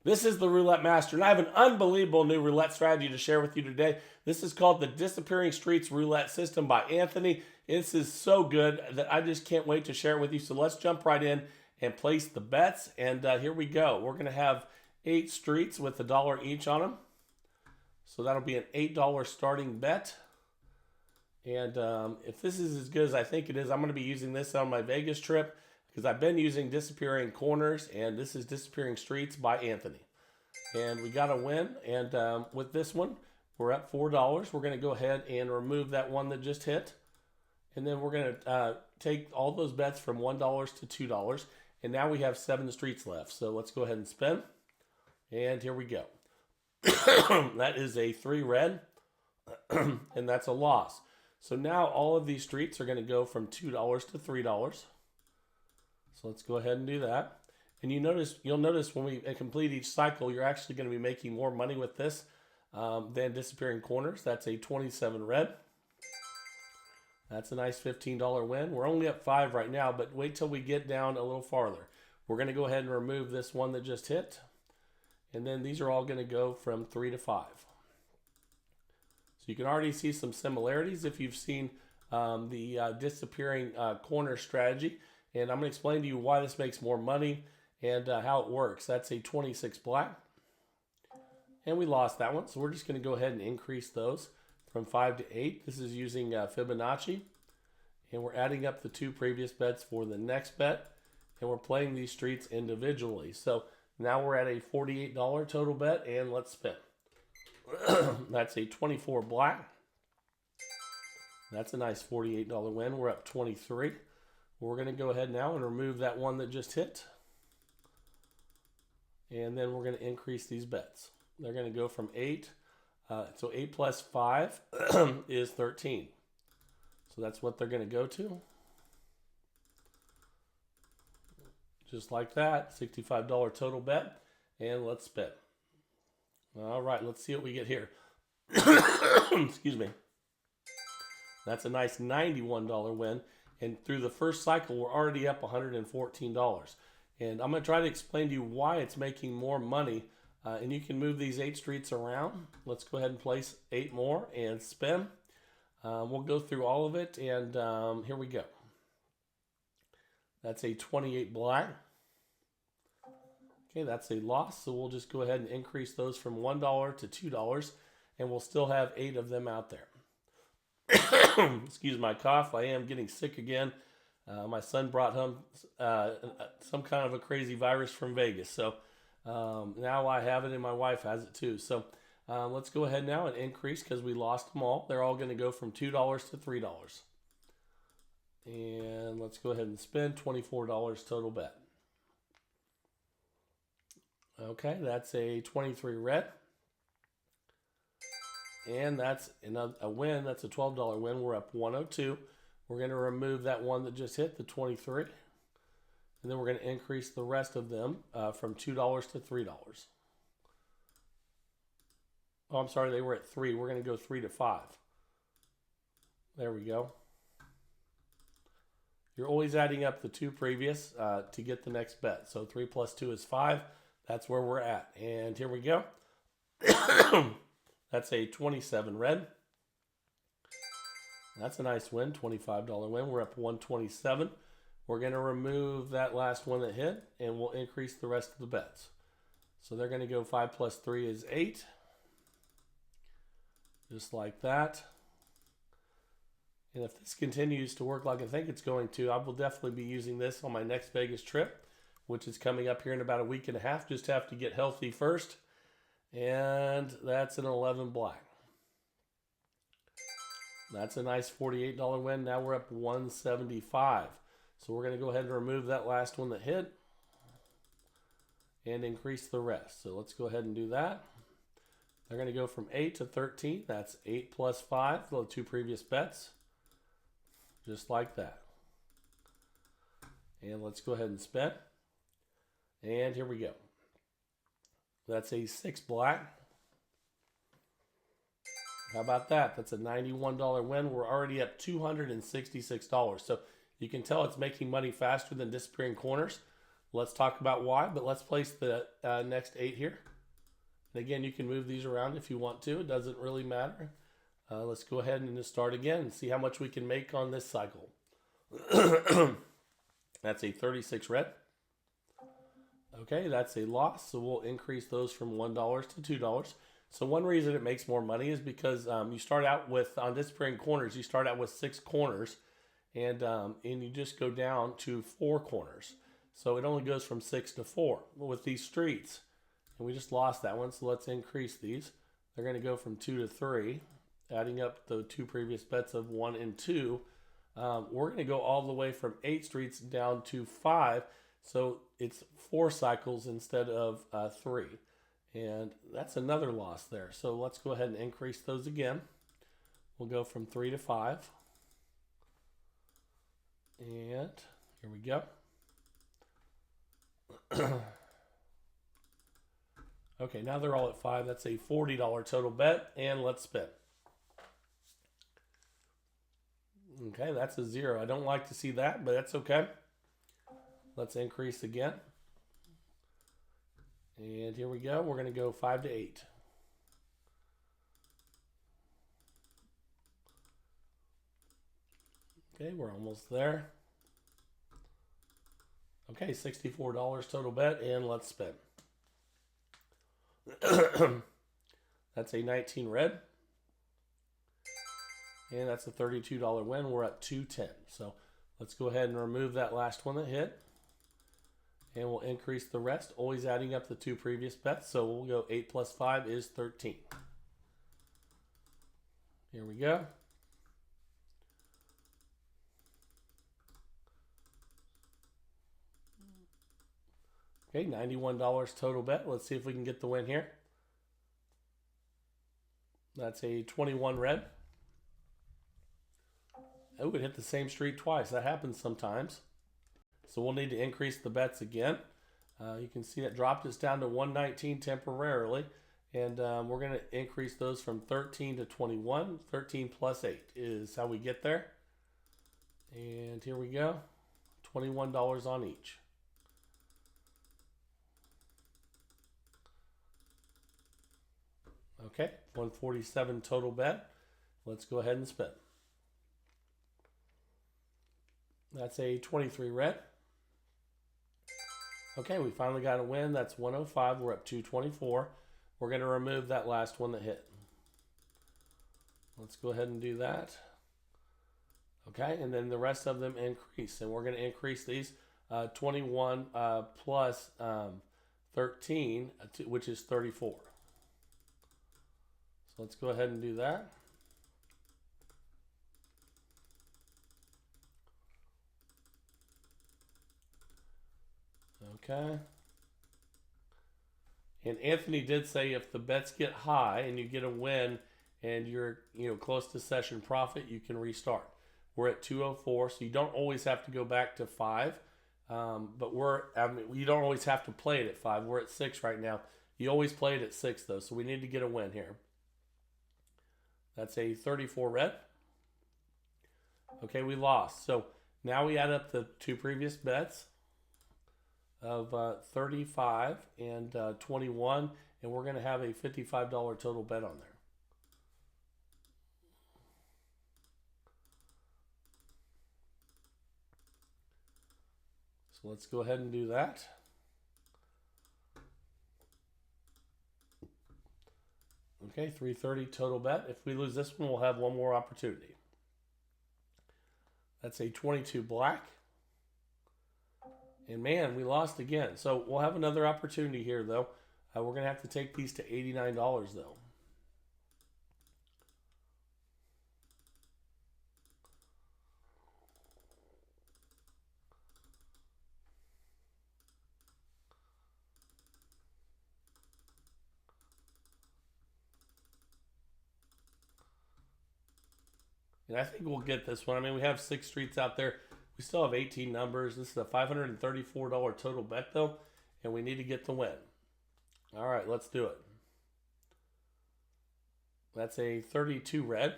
This is the Roulette Master, and I have an unbelievable new roulette strategy to share with you today. This is called the Disappearing Streets Roulette System by Anthony. This is so good that I just can't wait to share it with you. So let's jump right in and place the bets. And here we go. We're going to have 8 streets with $1 each on them. So that'll be an $8 starting bet. And if this is as good as I think it is, I'm going to be using this on my Vegas trip, because I've been using Disappearing Corners, and this is Disappearing Streets by Anthony. And we got a win, and with this one, we're at $4. We're going to go ahead and remove that one that just hit. And then we're going to take all those bets from $1 to $2. And now we have 7 streets left. So let's go ahead and spin. And here we go. That is a 3 red, and that's a loss. So now all of these streets are going to go from $2 to $3. So let's go ahead and do that. And you'll notice when we complete each cycle, you're actually going to be making more money with this than Disappearing Corners. That's a 27 red. That's a nice $15 win. We're only up 5 right now, but wait till we get down a little farther. We're going to go ahead and remove this one that just hit. And then these are all going to go from 3 to 5. So you can already see some similarities if you've seen the Disappearing Corner strategy. And I'm going to explain to you why this makes more money and how it works. That's a 26 black. And we lost that one. So we're just going to go ahead and increase those from 5 to 8. This is using Fibonacci. And we're adding up the 2 previous bets for the next bet. And we're playing these streets individually. So now we're at a $48 total bet. And let's spin. That's a 24 black. That's a nice $48 win. We're up 23. We're going to go ahead now and remove that one that just hit. And then we're going to increase these bets. They're going to go from 8. So 8 plus 5 is 13. So that's what they're going to go to. Just like that. $65 total bet. And let's spin. All right, let's see what we get here. Excuse me. That's a nice $91 win. And through the first cycle, we're already up $114. And I'm going to try to explain to you why it's making more money. And you can move these 8 streets around. Let's go ahead and place 8 more and spin. We'll go through all of it, and here we go. That's a 28 black. Okay, that's a loss, so we'll just go ahead and increase those from $1 to $2, and we'll still have 8 of them out there. Excuse my cough. I am getting sick again. My son brought home some kind of a crazy virus from Vegas. So now I have it and my wife has it too. So let's go ahead now and increase, because we lost them all. They're all going to go from $2 to $3. And let's go ahead and spend $24 total bet. Okay, that's a 23 red. And that's a win. That's a $12 win. We're up 102. We're going to remove that one that just hit, the 23. And then we're going to increase the rest of them from $2 to $3. Oh, I'm sorry, they were at 3. We're going to go 3 to 5. There we go. You're always adding up the 2 previous to get the next bet. So 3 plus 2 is 5. That's where we're at. And here we go. That's a 27 red. That's a nice win, $25 win. We're up 127. We're going to remove that last one that hit, and we'll increase the rest of the bets. So they're going to go 5 plus 3 is 8. Just like that. And if this continues to work like I think it's going to, I will definitely be using this on my next Vegas trip, which is coming up here in about a week and a half. Just have to get healthy first. And that's an 11 black. That's a nice $48 win. Now we're up 175. So we're going to go ahead and remove that last one that hit and increase the rest. So let's go ahead and do that. They're going to go from 8 to 13. That's 8 plus 5, the 2 previous bets. Just like that. And let's go ahead and spin. And here we go. That's a 6 black. How about that? That's a $91 win. We're already up $266. So you can tell it's making money faster than Disappearing Corners. Let's talk about why, but let's place the next 8 here. And again, you can move these around if you want to. It doesn't really matter. Let's go ahead and just start again and see how much we can make on this cycle. That's a 36 red. Okay, that's a loss, so we'll increase those from $1 to $2. So one reason it makes more money is because you start out with, on disappearing corners, you start out with 6 corners, and you just go down to 4 corners. So it only goes from 6 to 4. But with these streets, and we just lost that one, so let's increase these. They're going to go from 2 to 3, adding up the 2 previous bets of 1 and 2. We're going to go all the way from 8 streets down to 5. So it's 4 cycles instead of 3. And that's another loss there. So let's go ahead and increase those again. We'll go from 3 to 5. And here we go. Okay, now they're all at 5. That's a $40 total bet. And let's spin. Okay, that's a 0. I don't like to see that, but that's okay. Let's increase again. And here we go. We're going to go 5 to 8. Okay, we're almost there. Okay, $64 total bet, and let's spin. That's a 19 red. And that's a $32 win. We're at 210. So let's go ahead and remove that last one that hit. And we'll increase the rest, always adding up the 2 previous bets. So we'll go 8 plus 5 is 13. Here we go. Okay, $91 total bet. Let's see if we can get the win here. That's a 21 red. Oh, it hit the same street twice. That happens sometimes. So we'll need to increase the bets again. You can see that dropped us down to 119 temporarily. And we're going to increase those from 13 to 21. 13 plus 8 is how we get there. And here we go. $21 on each. Okay, 147 total bet. Let's go ahead and spin. That's a 23 red. Okay, we finally got a win. That's 105. We're up 224. We're going to remove that last one that hit. Let's go ahead and do that. Okay, and then the rest of them increase. And we're going to increase these 21 plus 13, which is 34. So let's go ahead and do that. Okay. And Anthony did say if the bets get high and you get a win and you're close to session profit, you can restart. We're at 204, so you don't always have to go back to 5. But you don't always have to play it at 5. We're at 6 right now. You always play it at 6 though, so we need to get a win here. That's a 34 red. Okay, we lost. So now we add up the 2 previous bets of 35 and 21, and we're going to have a $55 total bet on there. So let's go ahead and do that. Okay, 330 total bet. If we lose this one, we'll have one more opportunity. That's a 22 black. And man, we lost again. So we'll have another opportunity here, though. We're going to have to take these to $89, though. And I think we'll get this one. I mean, we have 6 streets out there. We still have 18 numbers. This is a $534 total bet, though, and we need to get the win. All right, let's do it. That's a 32 red,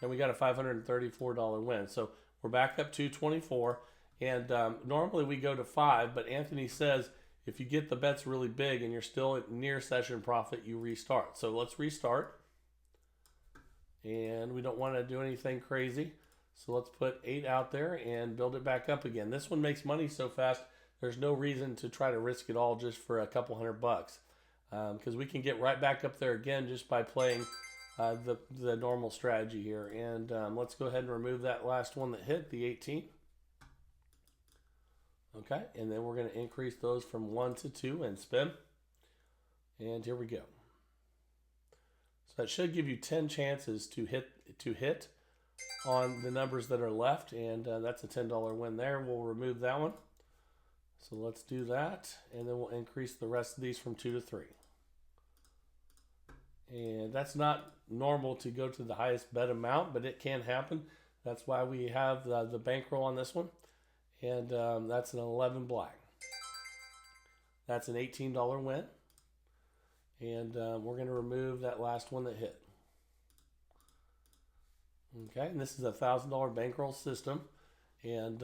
and we got a $534 win. So we're back up to 24, And normally we go to 5, but Anthony says if you get the bets really big and you're still at near session profit, you restart. So let's restart. And we don't want to do anything crazy. So let's put 8 out there and build it back up again. This one makes money so fast, there's no reason to try to risk it all just for a couple $100, because we can get right back up there again just by playing the normal strategy here. And let's go ahead and remove that last one that hit, the 18. Okay, and then we're going to increase those from 1 to 2 and spin. And here we go. So that should give you 10 chances to hit on the numbers that are left, and that's a $10 win there. We'll remove that one. So let's do that, and then we'll increase the rest of these from 2 to 3. And that's not normal to go to the highest bet amount, but it can happen. That's why we have the bankroll on this one. And that's an 11 black. That's an $18 win. And we're going to remove that last one that hit. Okay, and this is a $1,000 bankroll system. And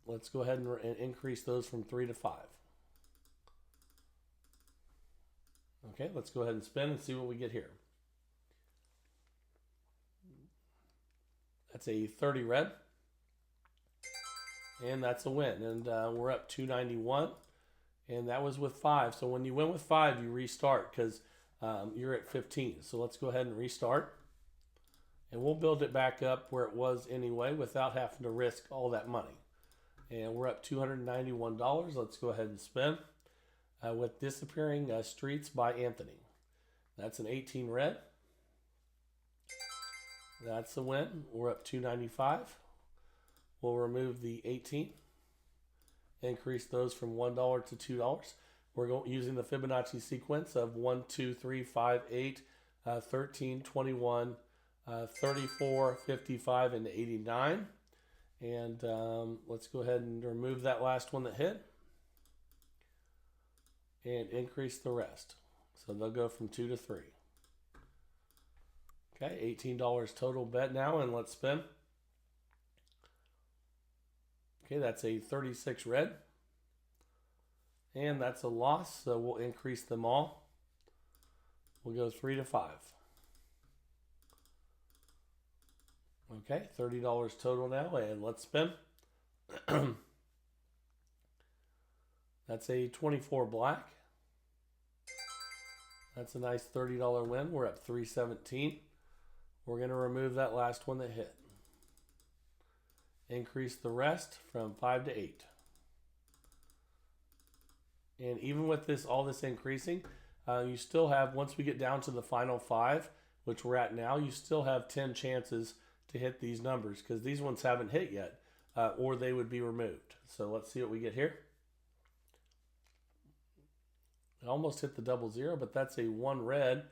let's go ahead and increase those from 3 to 5. Okay, let's go ahead and spin and see what we get here. That's a 30 red. And that's a win. And we're up 291. And that was with 5. So when you win with 5, you restart because you're at 15. So let's go ahead and restart. And we'll build it back up where it was anyway without having to risk all that money. And we're up $291. Let's go ahead and spin with Disappearing Streets by Anthony. That's an 18 red. That's a win. We're up $295. We'll remove the 18. Increase those from $1 to $2. We're using the Fibonacci sequence of 1, 2, 3, 5, 8, 13, 21, 34, 55, and 89. And let's go ahead and remove that last one that hit. And increase the rest. So they'll go from 2 to 3. Okay, $18 total bet now, and let's spin. Okay, that's a 36 red. And that's a loss, so we'll increase them all. We'll go 3 to 5. Okay, $30 total now, and let's spin. That's a 24 black. That's a nice $30 win. We're up 317. We're going to remove that last one that hit. Increase the rest from 5 to 8. And even with this, all this increasing, you still have, once we get down to the final 5, which we're at now, you still have 10 chances to hit these numbers because these ones haven't hit yet, or they would be removed. So let's see what we get here. It almost hit the 00, but that's a 1 red.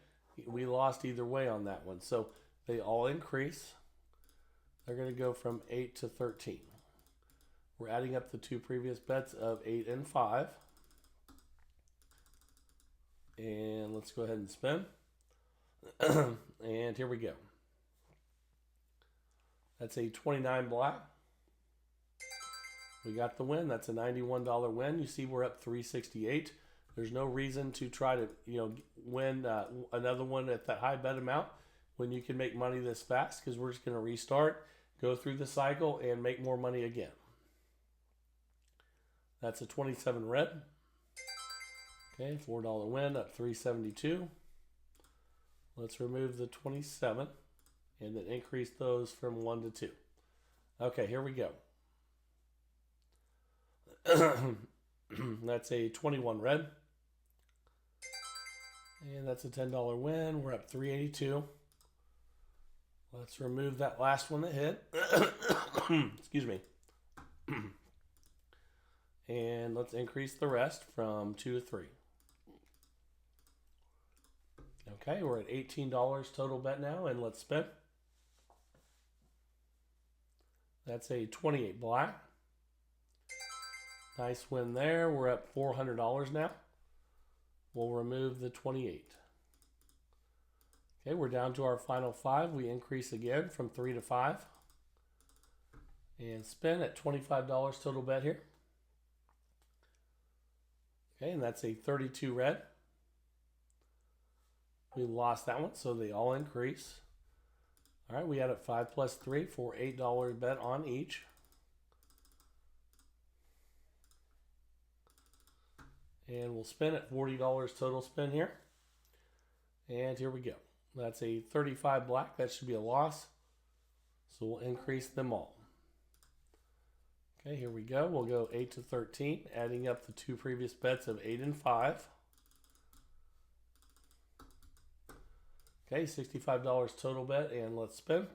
We lost either way on that one. So they all increase. They're going to go from 8 to 13. We're adding up the 2 previous bets of 8 and 5. And let's go ahead and spin. And here we go. That's a 29 black. We got the win. That's a $91 win. You see we're up 368. There's no reason to try to, win another one at that high bet amount when you can make money this fast, because we're just going to restart, go through the cycle, and make more money again. That's a 27 red. Okay, $4 win, up 372. Let's remove the 27 and then increase those from 1 to 2. Okay, here we go. That's a 21 red. And that's a $10 win. We're up 382. Let's remove that last one that hit. Excuse me. And let's increase the rest from 2 to 3. Okay, we're at $18 total bet now, and let's spin. That's a 28 black. Nice win there. We're up $400 now. We'll remove the 28. Okay, we're down to our final 5. We increase again from 3 to 5. And spin at $25 total bet here. Okay, and that's a 32 red. We lost that one, so they all increase. All right, we had it 5 plus 3 for $8 bet on each. And we'll spin at $40 total spin here. And here we go. That's a 35 black. That should be a loss. So we'll increase them all. Okay, here we go. We'll go 8 to 13, adding up the two previous bets of 8 and 5. Okay, $65 total bet, and let's spin.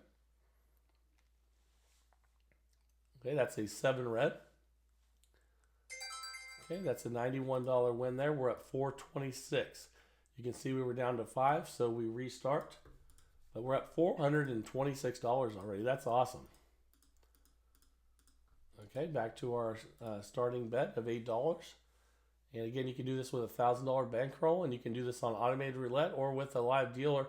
Okay, that's a 7 red. Okay, that's a $91 win there. We're at 426. You can see we were down to 5, so we restart. But we're at $426 already. That's awesome. Okay, back to our starting bet of $8. And again, you can do this with a $1,000 bankroll, and you can do this on automated roulette or with a live dealer,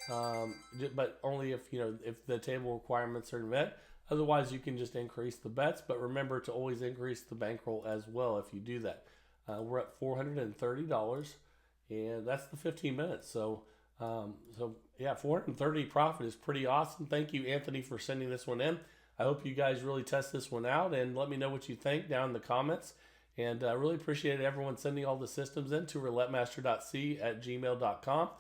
but only if if the table requirements are met. Otherwise, you can just increase the bets, but remember to always increase the bankroll as well if you do that. We're at $430, and that's the 15 minutes. So yeah, 430 profit is pretty awesome. Thank you, Anthony, for sending this one in. I hope you guys really test this one out and let me know what you think down in the comments. And I really appreciate everyone sending all the systems in to roulettemaster.c@gmail.com.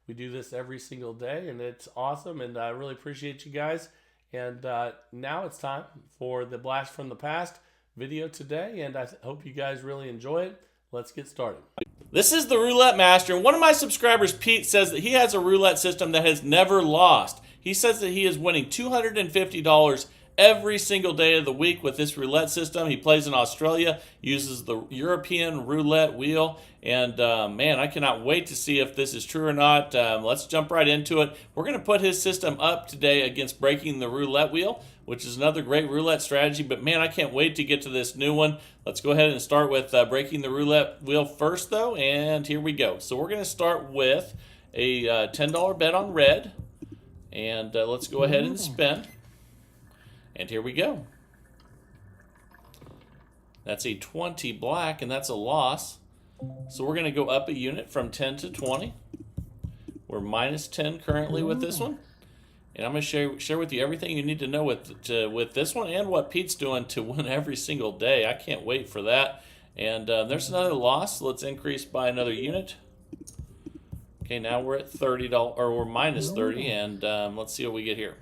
We do this every single day, and it's awesome, and I really appreciate you guys. And now it's time for the Blast from the Past video today, and I hope you guys really enjoy it. Let's get started. This is the Roulette Master, and one of my subscribers, Pete, says that he has a roulette system that has never lost. He says that he is winning $250 every single day of the week with this roulette system. He plays in Australia, uses the European roulette wheel, and man, I cannot wait to see if this is true or not. Let's jump right into it. We're going to put his system up today against breaking the roulette wheel, which is another great roulette strategy, but man, I can't wait to get to this new one. Let's go ahead and start with breaking the roulette wheel first, though, and here we go. So we're going to start with a $10 bet on red, and let's go ahead and spin. And here we go. That's a 20 black, and that's a loss. So we're going to go up a unit from 10 to 20. We're minus 10 currently with this one. And I'm going to share with you everything you need to know with this one and what Pete's doing to win every single day. I can't wait for that. And there's another loss. Let's increase by another unit. Okay, now we're at $30, or we're minus 30, and let's see what we get here.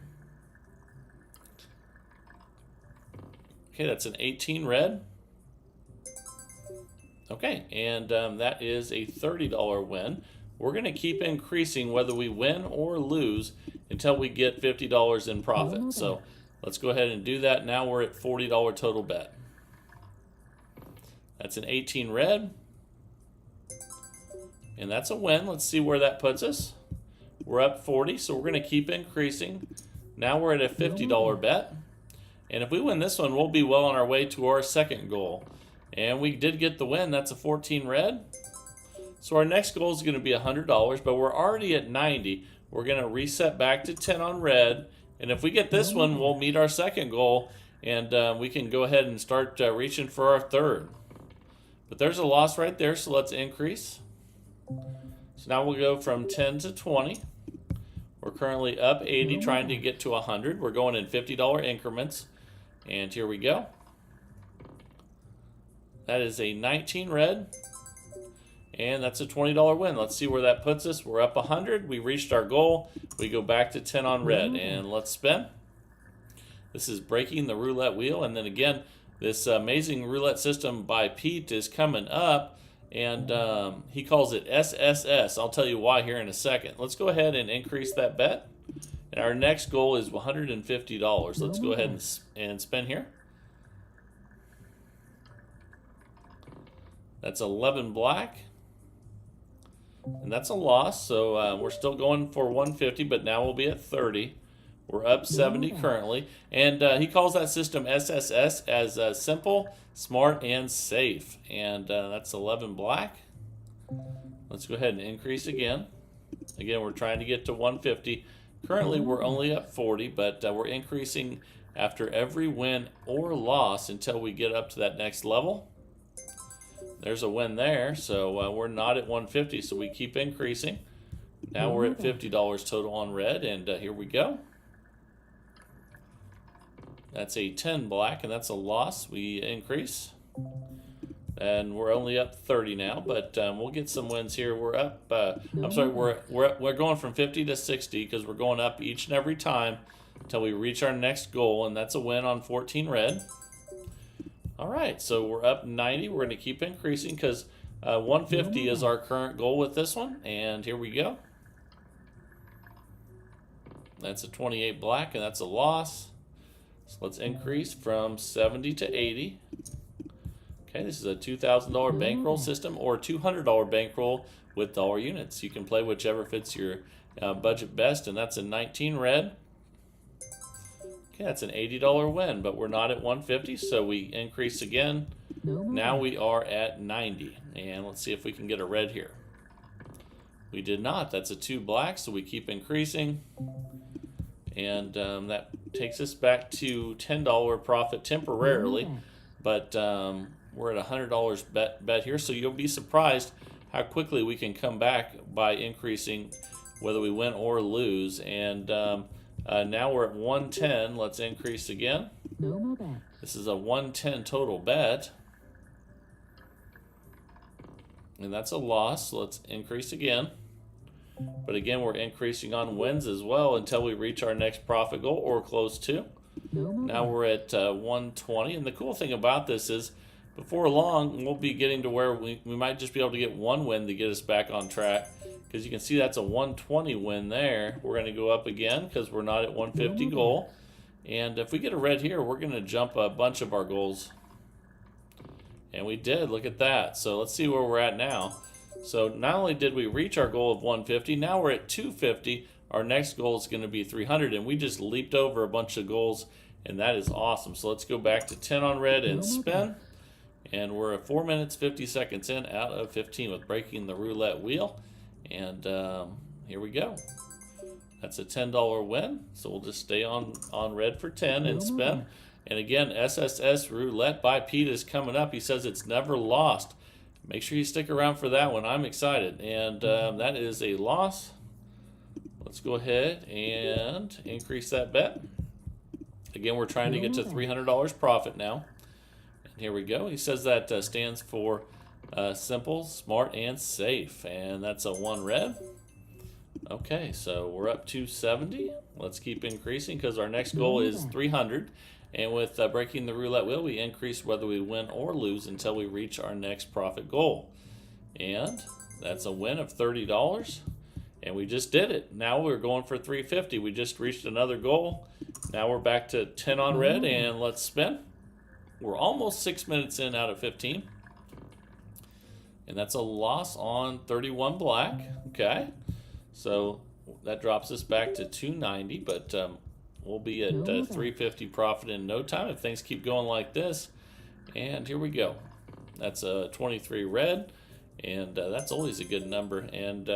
Okay, that's an 18 red. Okay, and that is a $30 win. We're going to keep increasing whether we win or lose until we get $50 in profit. So let's go ahead and do that. Now we're at $40 total bet. That's an 18 red. And that's a win. Let's see where that puts us. We're up 40, so we're going to keep increasing. Now we're at a $50 bet. And if we win this one, we'll be well on our way to our second goal. And we did get the win. That's a 14 red. So our next goal is going to be $100, but we're already at 90. We're going to reset back to 10 on red. And if we get this one, we'll meet our second goal. And we can go ahead and start reaching for our third. But there's a loss right there, so let's increase. So now we'll go from 10 to 20. We're currently up 80, trying to get to 100. We're going in $50 increments. And here we go. That is a 19 red. And that's a $20 win. Let's see where that puts us. We're up 100. We reached our goal. We go back to 10 on red. And let's spin. This is breaking the roulette wheel. And then again, this amazing roulette system by Pete is coming up. And he calls it SSS. I'll tell you why here in a second. Let's go ahead and increase that bet. And our next goal is $150. Let's go ahead and spin here. That's 11 black. And that's a loss. So we're still going for 150, but now we'll be at 30. We're up 70 currently. And he calls that system SSS as simple, smart, and safe. And that's 11 black. Let's go ahead and increase again. Again, we're trying to get to 150. Currently, we're only up 40, but we're increasing after every win or loss until we get up to that next level. There's a win there, so we're not at 150, so we keep increasing. Now we're at $50 total on red, and here we go. That's a 10 black, and that's a loss. We increase, and we're only up 30 now, but we'll get some wins here. We're up. I'm sorry, we're going from 50 to 60 because we're going up each and every time until we reach our next goal, and that's a win on 14 red. All right, so we're up 90. We're going to keep increasing because 150 is our current goal with this one, and here we go. That's a 28 black, and that's a loss. So let's increase from 70 to 80. Okay, this is a $2,000 bankroll system or $200 bankroll with dollar units. You can play whichever fits your budget best, and that's a 19 red. Okay, that's an $80 win, but we're not at 150, so we increase again. Now we are at 90, and let's see if we can get a red here. We did not. That's a 2 black, so we keep increasing, and that takes us back to $10 profit temporarily, but we're at $100 bet here, so you'll be surprised how quickly we can come back by increasing whether we win or lose. And now we're at 110. Let's increase again. No more bet. This is a 110 total bet, and that's a loss. So let's increase again. But again, we're increasing on wins as well until we reach our next profit goal or close to. Now we're at 120, and the cool thing about this is before long we'll be getting to where we might just be able to get one win to get us back on track, because you can see that's a 120 win there. We're going to go up again because we're not at 150 goal, and if we get a red here, we're going to jump a bunch of our goals, and we did. Look at that. So let's see where we're at now. So not only did we reach our goal of 150, now we're at 250. Our next goal is going to be 300, and we just leaped over a bunch of goals, and that is awesome. So let's go back to 10 on red and spin, and we're at 4 minutes 50 seconds in out of 15 with breaking the roulette wheel, and here we go. That's a $10 win, so we'll just stay on red for 10 and spin. And again, SSS Roulette by Pete is coming up. He says it's never lost. Make sure you stick around for that one. I'm excited. And that is a loss. Let's go ahead and increase that bet. Again, we're trying to get to $300 profit now. And here we go. He says that stands for simple, smart, and safe. And that's a 1 red. Okay, so we're up to 70. Let's keep increasing because our next goal is 300. And with breaking the roulette wheel, we increase whether we win or lose until we reach our next profit goal. And that's a win of $30. And we just did it. Now we're going for 350. We just reached another goal. Now we're back to 10 on red, and let's spin. We're almost 6 minutes in out of 15. And that's a loss on 31 black. Okay. So that drops us back to 290, but we'll be at 350 profit in no time if things keep going like this. And here we go. That's a 23 red, and that's always a good number. And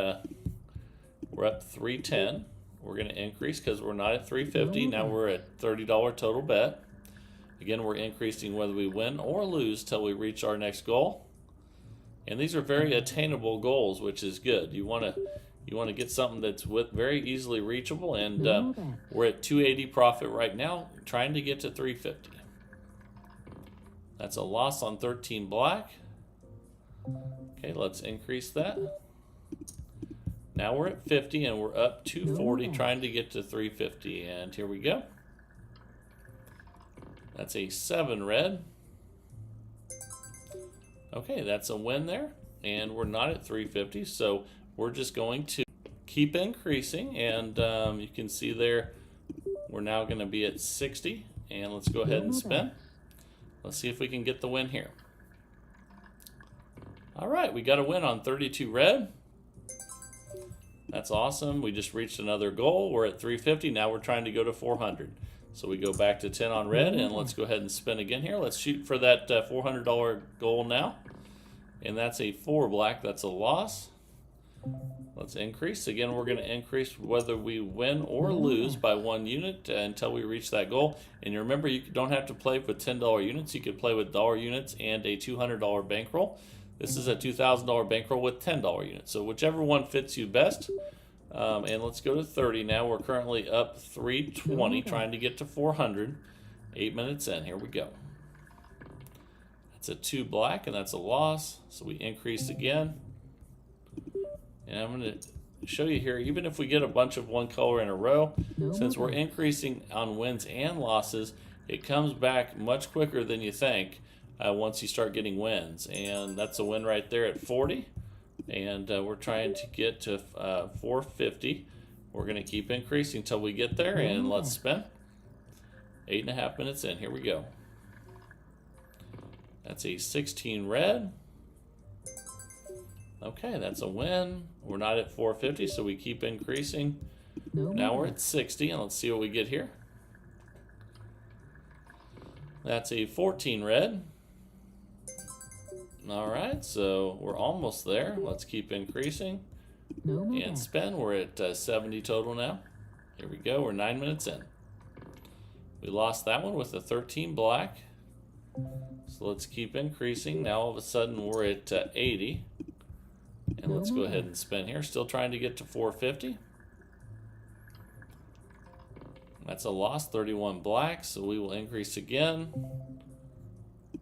we're up 310. We're going to increase because we're not at 350. Now we're at $30 total bet. Again, we're increasing whether we win or lose till we reach our next goal. And these are very attainable goals, which is good. You want to get something that's very easily reachable, and we're at 280 profit right now, trying to get to 350. That's a loss on 13 black. Okay, let's increase that. Now we're at 50, and we're up 240, trying to get to 350, and here we go. That's a 7 red. Okay, that's a win there, and we're not at 350, so we're just going to keep increasing, and you can see there we're now going to be at 60, and let's go ahead and spin. Let's see if we can get the win here. All right, we got a win on 32 red. That's awesome. We just reached another goal. We're at 350. Now we're trying to go to 400. So we go back to 10 on red, and let's go ahead and spin again here. Let's shoot for that $400 goal now. And that's a 4 black. That's a loss. Let's increase. Again, we're going to increase whether we win or lose by 1 unit until we reach that goal. And you remember, you don't have to play with $10 units. You could play with dollar units and a $200 bankroll. This is a $2,000 bankroll with $10 units. So whichever one fits you best. And let's go to 30 now. We're currently up 320, trying to get to 400. 8 minutes in. Here we go. That's a 2 black, and that's a loss. So we increase again. And I'm going to show you here, even if we get a bunch of one color in a row, since we're increasing on wins and losses, it comes back much quicker than you think once you start getting wins. And that's a win right there at 40. And we're trying to get to 450. We're going to keep increasing until we get there, and let's spin. 8.5 minutes in. Here we go. That's a 16 red. Okay, that's a win. We're not at 450, so we keep increasing. Now we're at 60, and let's see what we get here. That's a 14 red. All right, so we're almost there. Let's keep increasing. And spin. We're at 70 total now. Here we go. We're 9 minutes in. We lost that one with a 13 black. So let's keep increasing. Now all of a sudden we're at 80. And let's go ahead and spin here. Still trying to get to 450. That's a loss, 31 black, so we will increase again.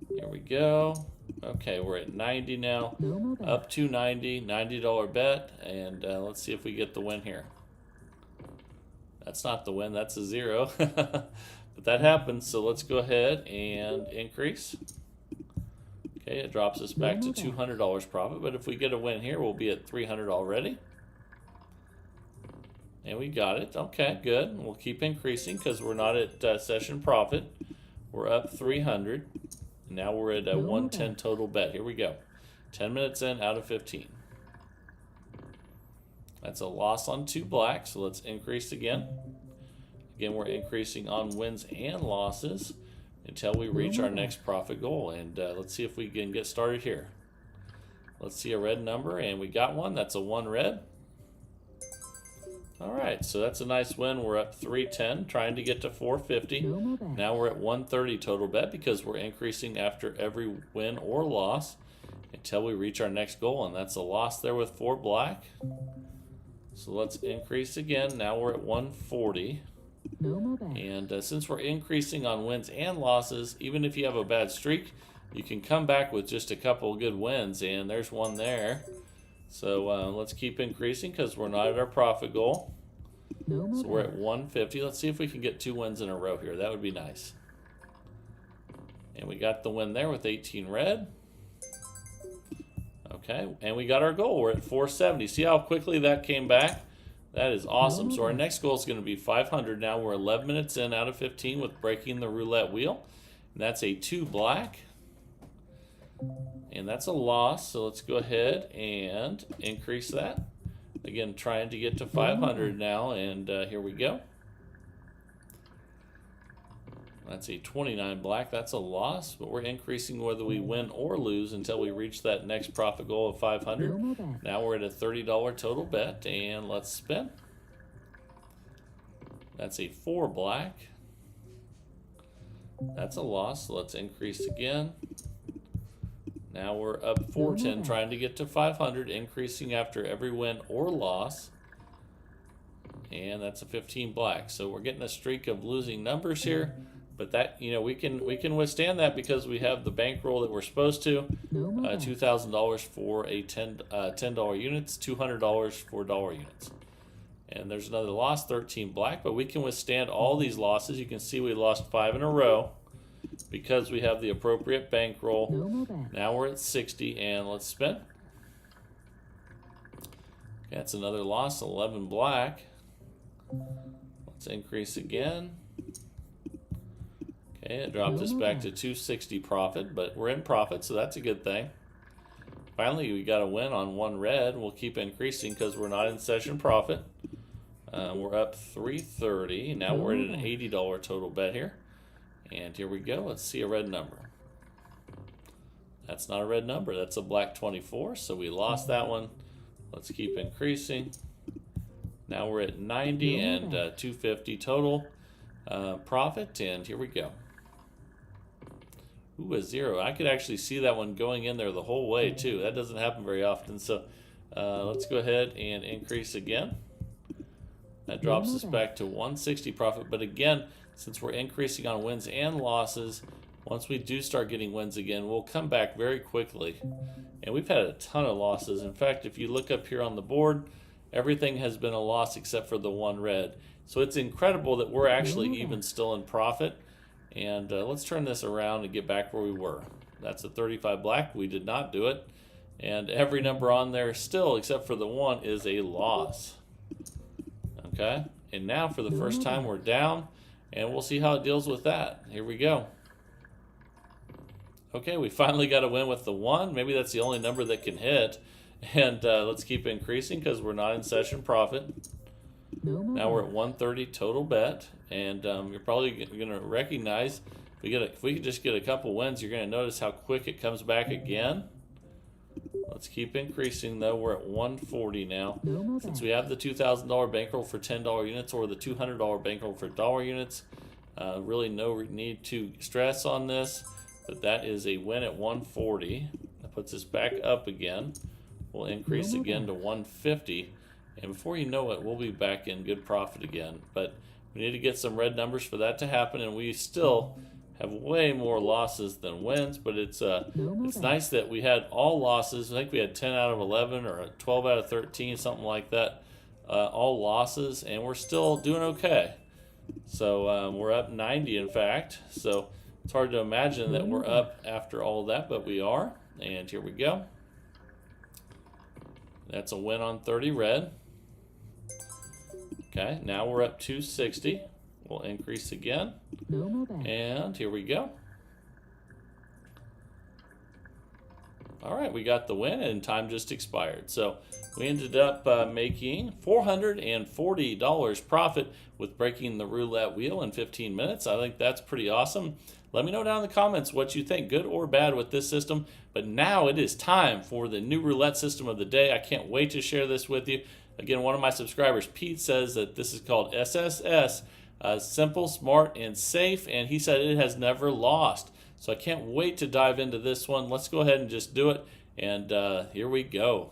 Here we go. Okay, we're at 90 now. Up to 90, $90 bet, and let's see if we get the win here. That's not the win, that's a 0. But that happens, so let's go ahead and increase. Okay, it drops us back to $200 profit, but if we get a win here, we'll be at 300 already. And we got it. Okay, good. We'll keep increasing because we're not at session profit. We're up 300. Now we're at 110 total bet. Here we go. 10 minutes in out of 15. That's a loss on 2 black, so let's increase again. Again, we're increasing on wins and losses until we reach our next profit goal. And let's see if we can get started here. Let's see a red number, and we got one. That's a 1 red. All right, so that's a nice win. We're up 310, trying to get to 450. Now we're at 130 total bet because we're increasing after every win or loss until we reach our next goal, and that's a loss there with 4 black. So let's increase again. Now we're at 140. And since we're increasing on wins and losses, even if you have a bad streak, you can come back with just a couple of good wins, and there's one there. So let's keep increasing because we're not at our profit goal. So we're at 150. Let's see if we can get 2 wins in a row here. That would be nice. And we got the win there with 18 red. Okay, and we got our goal. We're at 470. See how quickly that came back? That is awesome. So our next goal is going to be 500 now. We're 11 minutes in out of 15 with breaking the roulette wheel. And that's a 2 black. And that's a loss, so let's go ahead and increase that. Again, trying to get to 500 now, and here we go. That's a 29 black. That's a loss, but we're increasing whether we win or lose until we reach that next profit goal of 500. Now we're at a $30 total bet, and let's spin. That's a 4 black. That's a loss, so let's increase again. Now we're up 410, trying to get to 500, increasing after every win or loss. And that's a 15 black. So we're getting a streak of losing numbers here, but that, you know, we can withstand that because we have the bankroll that we're supposed to. $2,000 for a $10 units, $200 for dollar units. And there's another loss, 13 black, but we can withstand all these losses. You can see we lost 5 in a row because we have the appropriate bankroll. Now we're at 60, and let's spin. That's another loss, 11 black. Let's increase again. Okay, it dropped us back to 260 profit, but we're in profit, so that's a good thing. Finally, we got a win on 1 red. We'll keep increasing because we're not in session profit. We're up 330. Now we're at an $80 total bet here. And here we go. Let's see a red number. That's not a red number. That's a black 24. So we lost that one. Let's keep increasing. Now we're at 90 and 250 total profit, and here we go. Ooh, a 0. I could actually see that one going in there the whole way too. That doesn't happen very often. So let's go ahead and increase again. That drops us back to 160 profit. But again, since we're increasing on wins and losses, once we do start getting wins again, we'll come back very quickly. And we've had a ton of losses. In fact, if you look up here on the board, everything has been a loss except for the one red. So it's incredible that we're actually even still in profit. And let's turn this around and get back where we were. That's a 35 black. We did not do it. And every number on there still, except for the one, is a loss. Okay, and now for the first time we're down, and we'll see how it deals with that. Here we go. Okay, we finally got a win with the 1. Maybe that's the only number that can hit. And let's keep increasing because we're not in session profit. Now we're at 130 total bet, and you're probably going to recognize if we could just get a couple wins, you're going to notice how quick it comes back again. Let's keep increasing though. We're at 140 now. Since we have the $2,000 bankroll for $10 units or the $200 bankroll for dollar units, really no need to stress on this, but that is a win at 140. That puts us back up again. We'll increase again to 150, and before you know it, we'll be back in good profit again. But we need to get some red numbers for that to happen, and we still have way more losses than wins, but it's nice that we had all losses. I think we had 10 out of 11 or 12 out of 13, something like that, all losses, and we're still doing okay. So we're up 90, in fact. So it's hard to imagine that we're up after all that, but we are. And here we go. That's a win on 30 red. Okay, now we're up 260. We'll increase again. And here we go. All right, we got the win, and time just expired. So we ended up making $440 profit with breaking the roulette wheel in 15 minutes. I think that's pretty awesome. Let me know down in the comments what you think, good or bad, with this system. But now it is time for the new roulette system of the day. I can't wait to share this with you. Again, one of my subscribers, Pete, says that this is called SSS. Simple, smart, and safe, and he said it has never lost. So I can't wait to dive into this one. Let's go ahead and just do it, and here we go.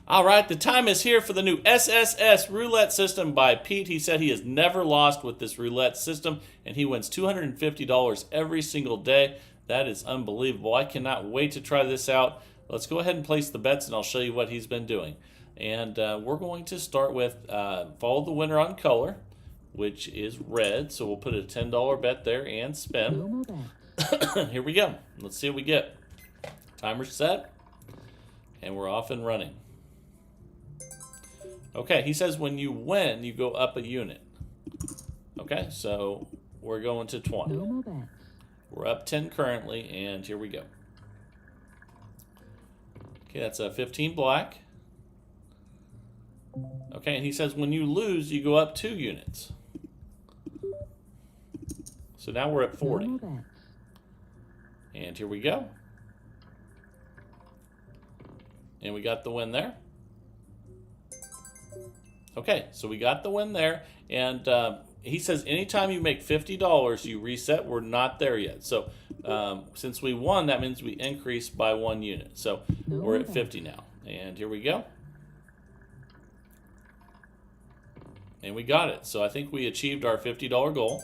All right, the time is here for the new SSS roulette system by Pete. He said he has never lost with this roulette system, and he wins $250 every single day. That is unbelievable. I cannot wait to try this out. Let's go ahead and place the bets, and I'll show you what he's been doing. And we're going to start with follow the winner on color, which is red. So we'll put a $10 bet there and spin. Here we go. Let's see what we get. Timer set, and we're off and running. Okay, he says when you win, you go up a unit. Okay, so we're going to 20. We're up 10 currently, and here we go. Okay, that's a 15 black. Okay, and he says when you lose, you go up 2 units. So now we're at 40. And here we go. And we got the win there. Okay, so we got the win there. And he says anytime you make $50, you reset. We're not there yet. So since we won, that means we increased by 1 unit. So we're at 50 now. And here we go. And we got it. So I think we achieved our $50 goal.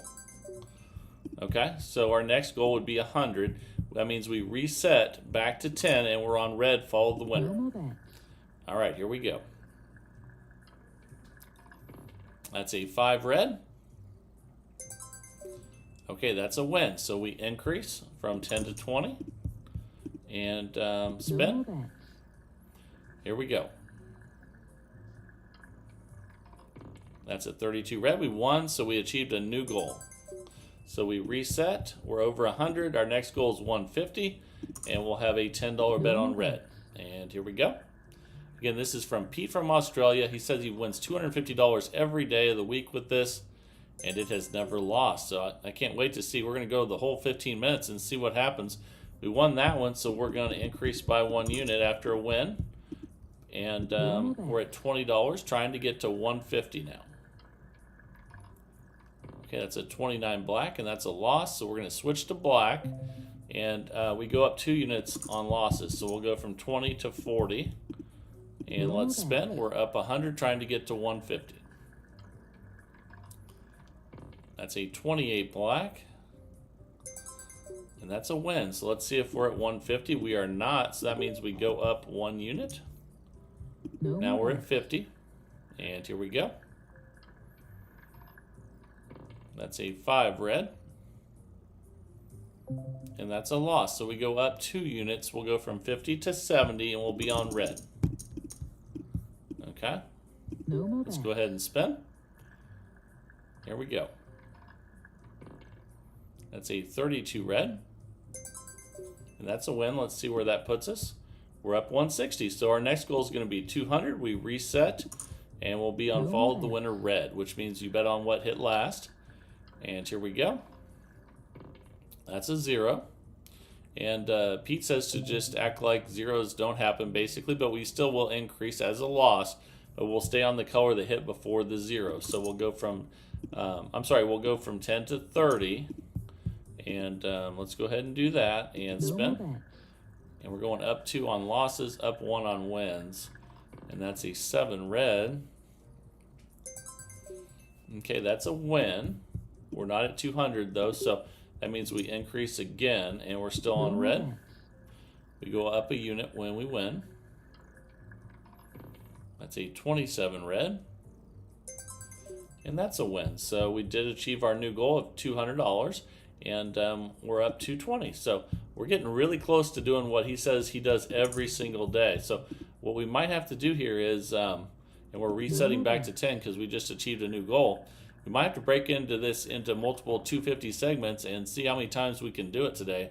Okay, so our next goal would be 100. That means we reset back to 10, and we're on red, follow the winner. All right, here we go. That's a 5 red. Okay, that's a win. So we increase from 10 to 20. And spin. Here we go. That's a 32 red. We won, so we achieved a new goal. So we reset. We're over 100. Our next goal is 150, and we'll have a $10 bet on red. And here we go. Again, this is from Pete from Australia. He says he wins $250 every day of the week with this, and it has never lost. So I can't wait to see. We're going to go the whole 15 minutes and see what happens. We won that one, so we're going to increase by 1 unit after a win. And we're at $20, trying to get to 150 now. Okay, that's a 29 black, and that's a loss. So we're going to switch to black, and we go up 2 units on losses. So we'll go from 20 to 40, and let's spin. We're up 100, trying to get to 150. That's a 28 black, and that's a win. So let's see if we're at 150. We are not, so that means we go up 1 unit. Now we're at 50, and here we go. That's a 5 red, and that's a loss. So we go up 2 units. We'll go from 50 to 70, and we'll be on red. Okay, let's go ahead and spin. Here we go. That's a 32 red, and that's a win. Let's see where that puts us. We're up 160, so our next goal is going to be 200. We reset, and we'll be on follow the winner red, which means you bet on what hit last. And here we go. That's a 0. And Pete says to just act like zeros don't happen, basically, but we still will increase as a loss, but we'll stay on the color that hit before the 0. So we'll go from, we'll go from 10 to 30. And let's go ahead and do that and spin. And we're going up 2 on losses, up 1 on wins. And that's a 7 red. Okay, that's a win. We're not at 200 though, so that means we increase again, and we're still on red. We go up a unit when we win. That's a 27 red. And that's a win. So we did achieve our new goal of $200, and we're up 220. So we're getting really close to doing what he says he does every single day. So what we might have to do here is, and we're resetting back to 10 because we just achieved a new goal. We might have to break into this into multiple 250 segments and see how many times we can do it today.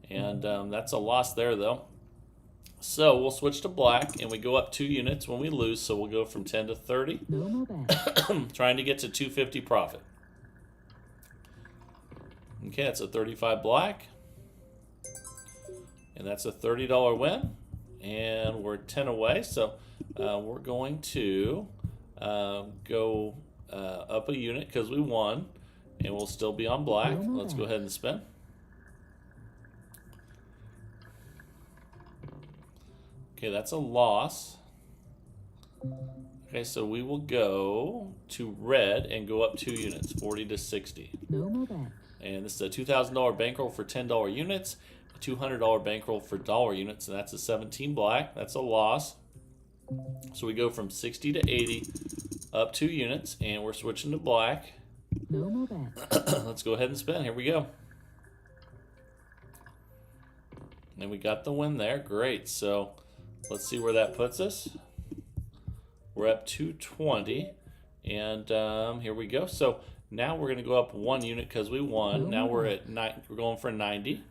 And that's a loss there, though. So we'll switch to black, and we go up 2 units when we lose. So we'll go from 10 to 30, trying to get to 250 profit. Okay, that's a 35 black, and that's a $30 win. And we're 10 away, so we're going to go up a unit because we won, and we'll still be on black. Let's go ahead and spin. Okay, that's a loss. Okay, so we will go to red and go up 2 units, 40 to 60. And this is a $2,000 bankroll for $10 units, a $200 bankroll for dollar units, and that's a 17 black. That's a loss. So we go from 60 to 80, up 2 units, and we're switching to black. Let's go ahead and spin. Here we go. And we got the win there. Great. So let's see where that puts us. We're up 220, and here we go. So now we're going to go up 1 unit because we won. Now we're at we're going for 90.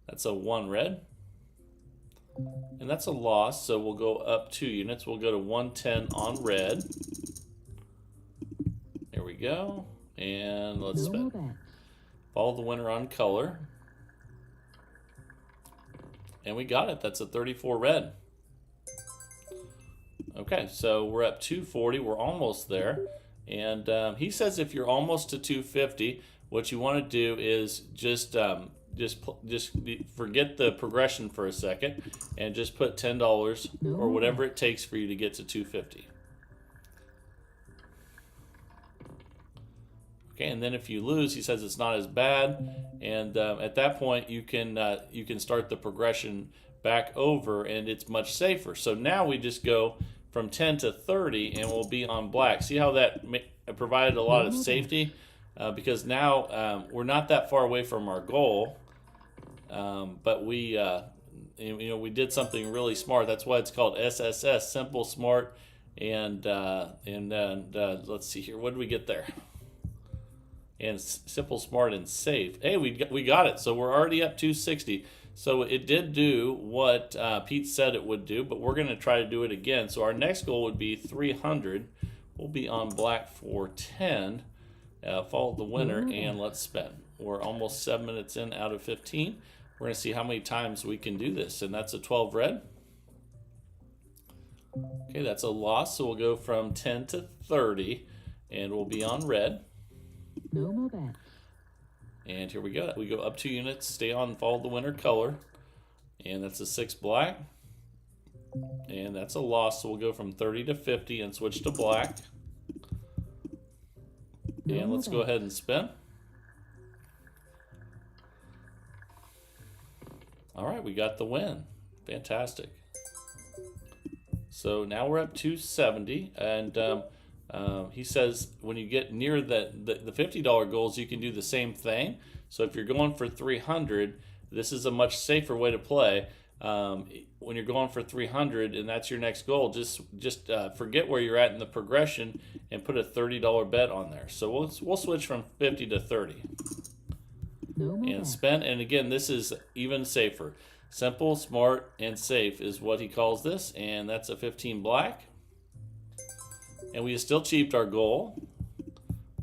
That's a 1 red. And that's a loss, so we'll go up 2 units. We'll go to 110 on red. There we go. And let's spin. Follow the winner on color. And we got it. That's a 34 red. Okay, so we're up 240. We're almost there. And he says if you're almost to 250, what you want to do is just forget the progression for a second and just put $10 or whatever it takes for you to get to 250. Okay, and then if you lose, he says it's not as bad, and at that point you can start the progression back over, and it's much safer. So now we just go from 10 to 30, and we'll be on black. See how that provided a lot of safety, because now we're not that far away from our goal, but we we did something really smart. That's why it's called SSS, simple, smart, and let's see here. What did we get there? And simple, smart, and safe. Hey, we got it. So we're already up 260. So it did do what Pete said it would do, but we're going to try to do it again. So our next goal would be 300. We'll be on black for 10. Follow the winner, and let's spin. We're almost 7 minutes in out of 15. we're going to see how many times we can do this. And that's a 12 red. Okay, that's a loss, so we'll go from 10 to 30, and we'll be on red. No more bets. And here we go. We go up 2 units, stay on, follow the winner color. And that's a 6 black. And that's a loss, so we'll go from 30 to 50 and switch to black. And let's go ahead and spin. All right, we got the win. Fantastic. So now we're up to 70, and he says when you get near the $50 goals, you can do the same thing. So if you're going for 300, this is a much safer way to play. When you're going for 300 and that's your next goal, just forget where you're at in the progression and put a $30 bet on there. So we'll switch from 50 to 30 and spend. And again, this is even safer. Simple, smart, and safe is what he calls this, and that's a 15 black. And we still achieved our goal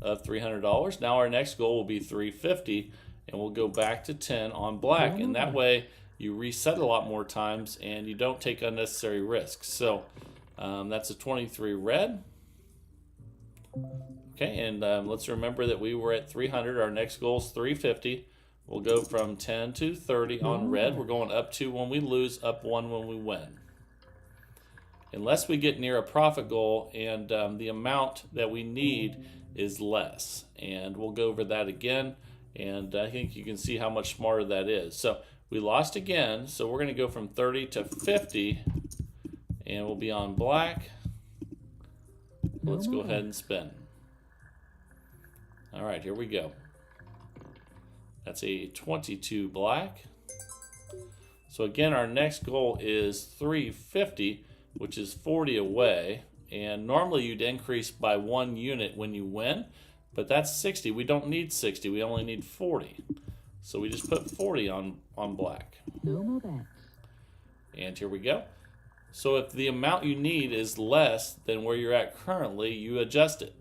of $300. Now our next goal will be 350, and we'll go back to 10 on black, and that way you reset a lot more times and you don't take unnecessary risks. So that's a 23 red. Okay, and let's remember that we were at 300. Our next goal is 350. We'll go from 10 to 30 on red. We're going up 2 when we lose, up 1 when we win. Unless we get near a profit goal and the amount that we need is less. And we'll go over that again. And I think you can see how much smarter that is. So we lost again. So we're going to go from 30 to 50. And we'll be on black. Let's go ahead and spin. All right, here we go. That's a 22 black. So again, our next goal is 350, which is 40 away. And normally you'd increase by 1 unit when you win, but that's 60. We don't need 60, we only need 40. So we just put 40 on black. No more bets. And here we go. So if the amount you need is less than where you're at currently, you adjust it.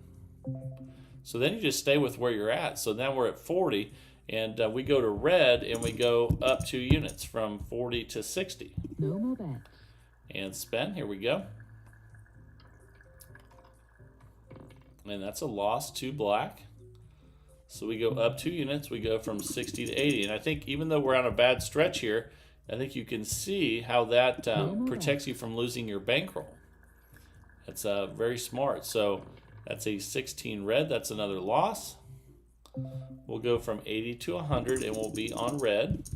So then you just stay with where you're at. So now we're at 40. And we go to red and we go up 2 units from 40 to 60. No more bets. And spin. Here we go. And that's a loss to black. So we go up 2 units. We go from 60 to 80. And I think even though we're on a bad stretch here, I think you can see how that protects you from losing your bankroll. That's very smart. So that's a 16 red. That's another loss. We'll go from 80 to 100 and we'll be on red.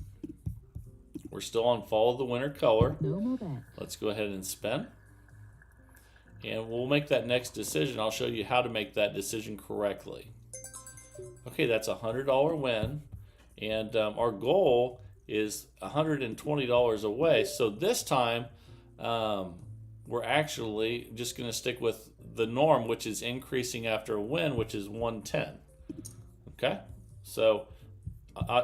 We're still on follow the winner color. No more bets. Let's go ahead and spin. And we'll make that next decision. I'll show you how to make that decision correctly. Okay, that's a $100 win. And our goal is $120 away. So this time, we're actually just going to stick with the norm, which is increasing after a win, which is 110. Okay, so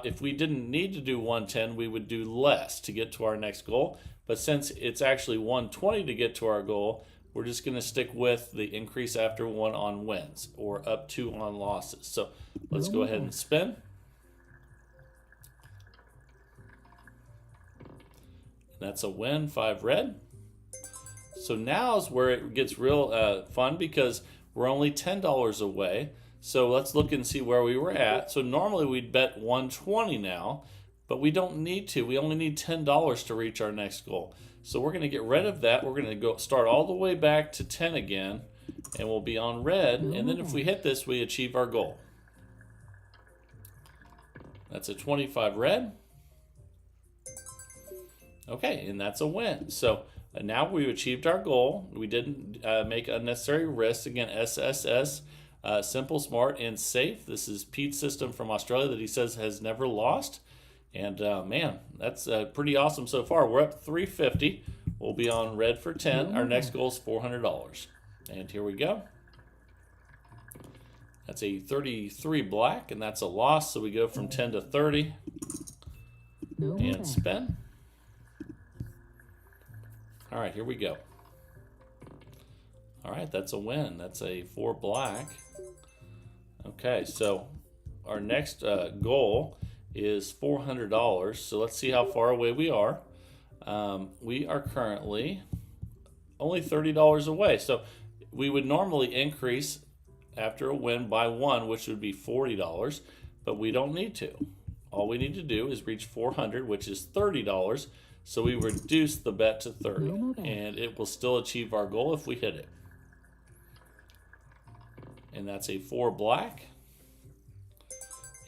if we didn't need to do 110, we would do less to get to our next goal. But since it's actually 120 to get to our goal, we're just going to stick with the increase after 1 on wins or up 2 on losses. So let's go ahead and spin. That's a win, 5 red. So now is where it gets real fun because we're only $10 away. So let's look and see where we were at. So normally we'd bet 120 now, but we don't need to. We only need $10 to reach our next goal. So we're going to get rid of that. We're going to go start all the way back to 10 again, and we'll be on red. And then if we hit this, we achieve our goal. That's a 25 red. Okay, and that's a win. So now we've achieved our goal. We didn't make unnecessary risks. Again, SSS. Simple, smart, and safe. This is Pete's system from Australia that he says has never lost. And man, that's pretty awesome so far. We're up 350. We'll be on red for 10. Our next goal is $400. And here we go. That's a 33 black, and that's a loss. So we go from 10 to 30. And spin. All right, here we go. All right, that's a win. That's a 4 black. Okay, so our next goal is $400. So let's see how far away we are. We are currently only $30 away. So we would normally increase after a win by 1, which would be $40, but we don't need to. All we need to do is reach 400, which is $30. So we reduce the bet to 30, and it will still achieve our goal if we hit it. And that's a 4 black,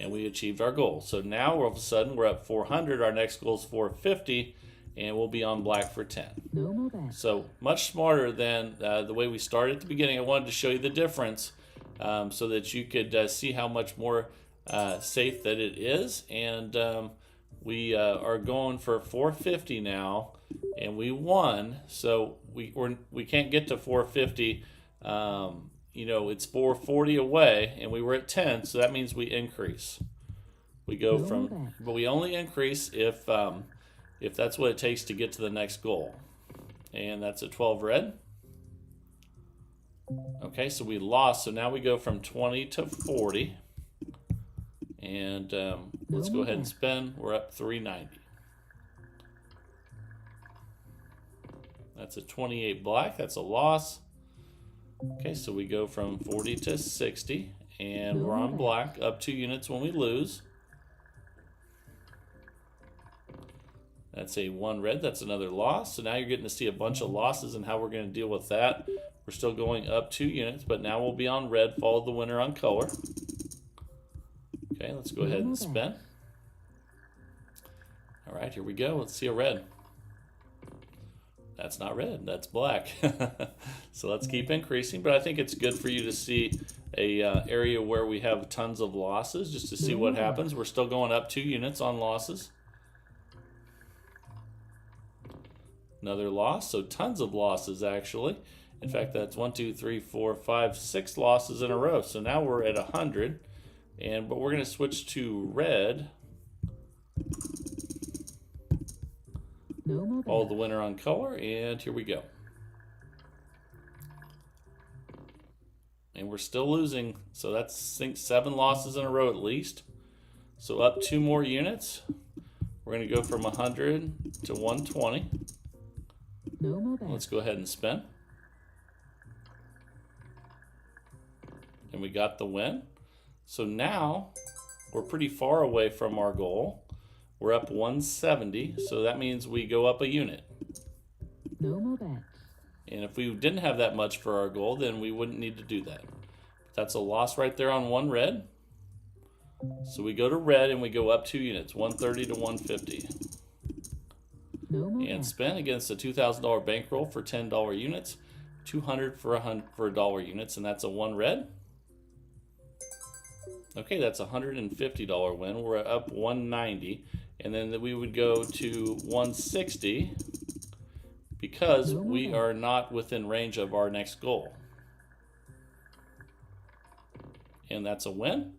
and we achieved our goal. So now all of a sudden we're at 400. Our next goal is 450, and we'll be on black for 10. No more bets. So much smarter than the way we started at the beginning. I wanted to show you the difference so that you could see how much more safe that it is. And we are going for 450 now, and we won. So we can't get to 450. You know, it's 440 away, and we were at 10, so that means we increase. We go from, but we only increase if that's what it takes to get to the next goal. And that's a 12 red. Okay, so we lost, so now we go from 20 to 40. And let's go ahead and spin. We're up 390. That's a 28 black, that's a loss. Okay, so we go from 40 to 60, and we're on black, up 2 units when we lose. That's a 1 red, that's another loss. So now you're getting to see a bunch of losses and how we're going to deal with that. We're still going up 2 units, but now we'll be on red, follow the winner on color. Okay, let's go ahead and spin. All right, here we go. Let's see a red. That's not red, that's black. So let's keep increasing, but I think it's good for you to see a area where we have tons of losses, just to see what happens. We're still going up 2 units on losses. Another loss, so tons of losses actually. In fact, that's 1, 2, 3, 4, 5, 6 losses in a row. So now we're at 100, but we're going to switch to red. Follow the winner on color, and here we go. And we're still losing, so that's, I think, 7 losses in a row at least. So up 2 more units. We're going to go from 100 to 120. No more bets. Let's go ahead and spin. And we got the win. So now we're pretty far away from our goal. We're up 170, so that means we go up a unit. No more bets. And if we didn't have that much for our goal, then we wouldn't need to do that. That's a loss right there on 1 red. So we go to red and we go up 2 units, 130 to 150. No more And bets. spin against a $2,000 bankroll for $10 units, 200 for $100 units, and that's a 1 red. Okay, that's a $150 win. We're up 190, and then we would go to 160 because we are not within range of our next goal. And that's a win.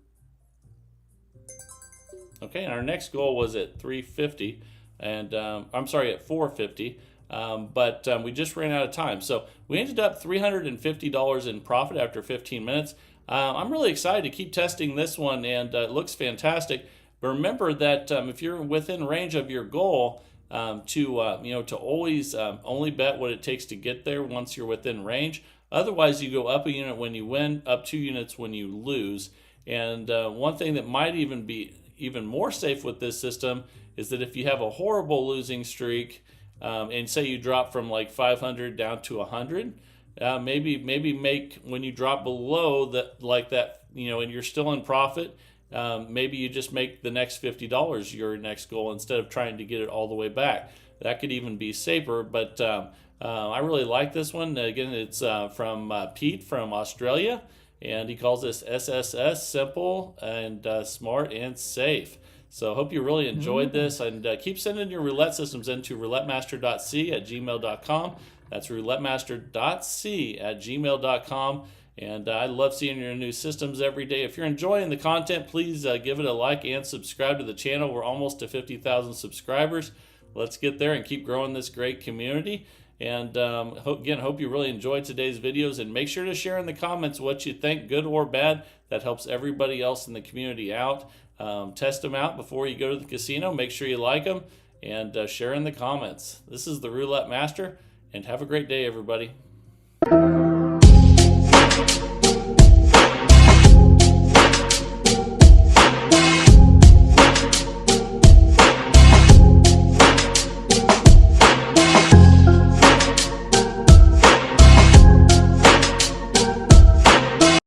Okay, and our next goal was at 350, and I'm sorry, at 450. But we just ran out of time. So we ended up $350 in profit after 15 minutes. I'm really excited to keep testing this one, and it looks fantastic. But remember that if you're within range of your goal, to always only bet what it takes to get there once you're within range. Otherwise, you go up a unit when you win, up 2 units when you lose. And one thing that might even be even more safe with this system is that if you have a horrible losing streak, and say you drop from like 500 down to 100, maybe make, when you drop below that, like that, and you're still in profit, maybe you just make the next $50 your next goal instead of trying to get it all the way back. That could even be safer, but I really like this one. Again, it's from Pete from Australia, and he calls this SSS, simple and smart and safe. So I hope you really enjoyed this, and keep sending your roulette systems into roulettemaster.c@gmail.com. That's roulettemaster.c@gmail.com. And I love seeing your new systems every day. If you're enjoying the content, please give it a like and subscribe to the channel. We're almost to 50,000 subscribers. Let's get there and keep growing this great community. And again, hope you really enjoyed today's videos, and make sure to share in the comments what you think, good or bad. That helps everybody else in the community out. Test them out before you go to the casino. Make sure you like them and share in the comments. This is the Roulette Master, and have a great day, everybody.